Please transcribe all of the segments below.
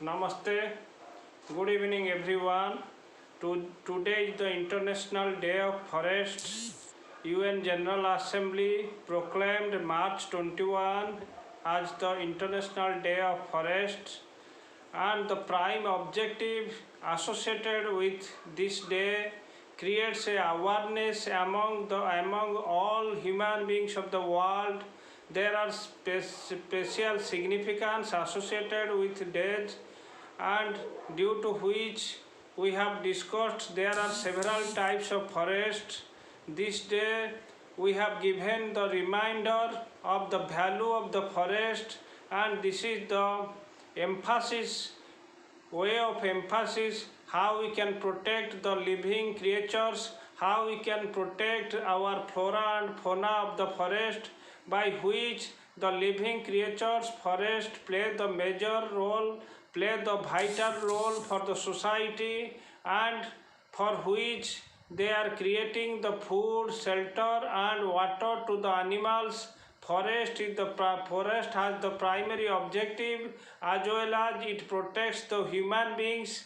Namaste. Good evening, everyone. Today is the International Day of Forests. UN General Assembly proclaimed March 21 as the International Day of Forests, and the prime objective associated with this day creates a awareness among all human beings of the world. There are special significance associated with days, and due to which we have discussed there are several types of forests. This day we have given the reminder of the value of the forest, and this is the emphasis way of emphasis how we can protect the living creatures, how we can protect our flora and fauna of the forest, by which the living creatures forest play the major role, play the vital role for the society, and for which they are creating the food, shelter and water to the animals. Forest has the primary objective, as well as it protects the human beings,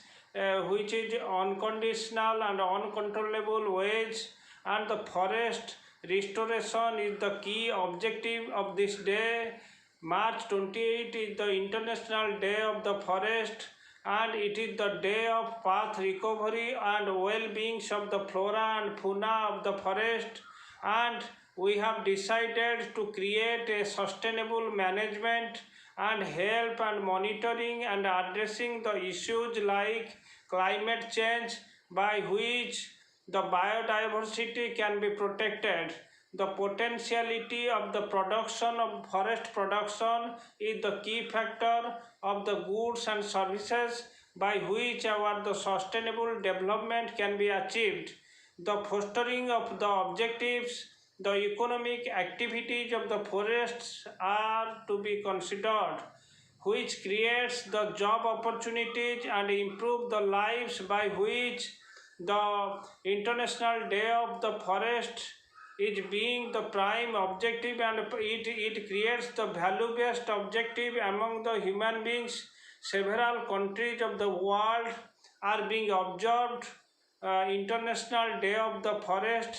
which is unconditional and uncontrollable ways, and the forest restoration is the key objective of this day. March 28 is the International Day of the Forest, and it is the day of path recovery and well-being of the flora and fauna of the forest, and we have decided to create a sustainable management and help and monitoring and addressing the issues like climate change, by which the biodiversity can be protected. The potentiality of the production of forest production is the key factor of the goods and services by which the sustainable development can be achieved. The fostering of the objectives, the economic activities of the forests are to be considered, which creates the job opportunities and improve the lives, by which the International Day of the Forest is being the prime objective, and it creates the value-based objective among the human beings. Several countries of the world are being observed International Day of the Forest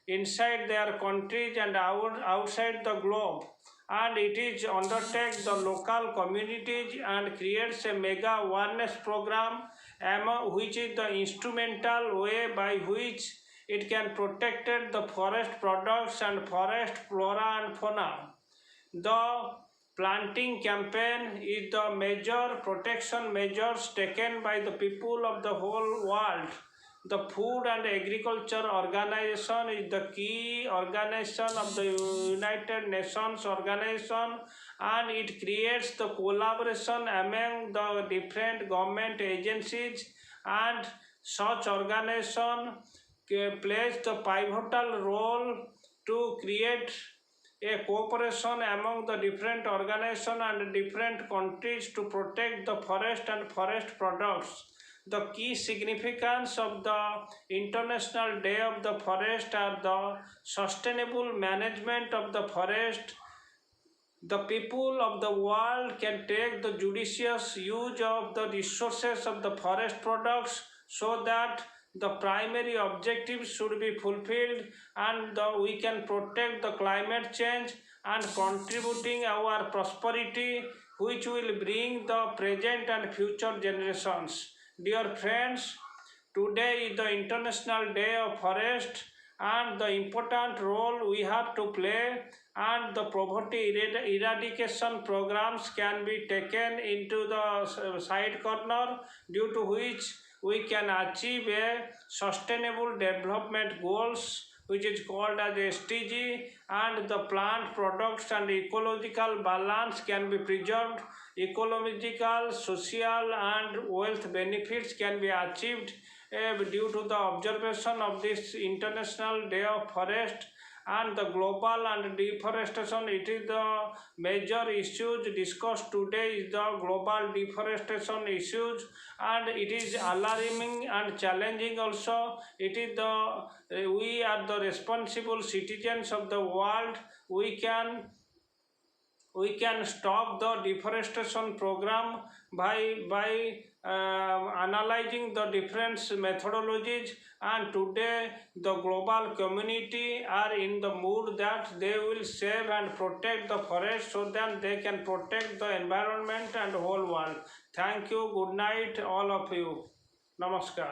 inside their countries and outside the globe, and it is undertakes the local communities and creates a mega awareness program, which is the instrumental way by which it can protect the forest products and forest flora and fauna. The planting campaign is the major protection measures taken by the people of the whole world. The Food and Agriculture Organization is the key organization of the United Nations organization, and it creates the collaboration among the different government agencies, and such organization plays the pivotal role to create a cooperation among the different organizations and different countries to protect the forest and forest products. The key significance of the International Day of the Forest are the sustainable management of the forest. The people of the world can take the judicious use of the resources of the forest products, so that the primary objectives should be fulfilled, and we can protect the climate change and contributing our prosperity, which will bring the present and future generations. Dear friends, today is the International Day of Forest, and the important role we have to play, and the poverty eradication programs can be taken into the side corner, due to which we can achieve a sustainable development goals, which is called as SDG, and the plant products and ecological balance can be preserved. Ecological, social and wealth benefits can be achieved due to the observation of this International Day of Forest. And the global and deforestation, it is the major issues discussed today is the global deforestation issues, and it is alarming and challenging also. It is we are the responsible citizens of the world. We can we can stop the deforestation program by analyzing the different methodologies, and today the global community are in the mood that they will save and protect the forest so that they can protect the environment and whole world. Thank you. Good night all of you. Namaskar.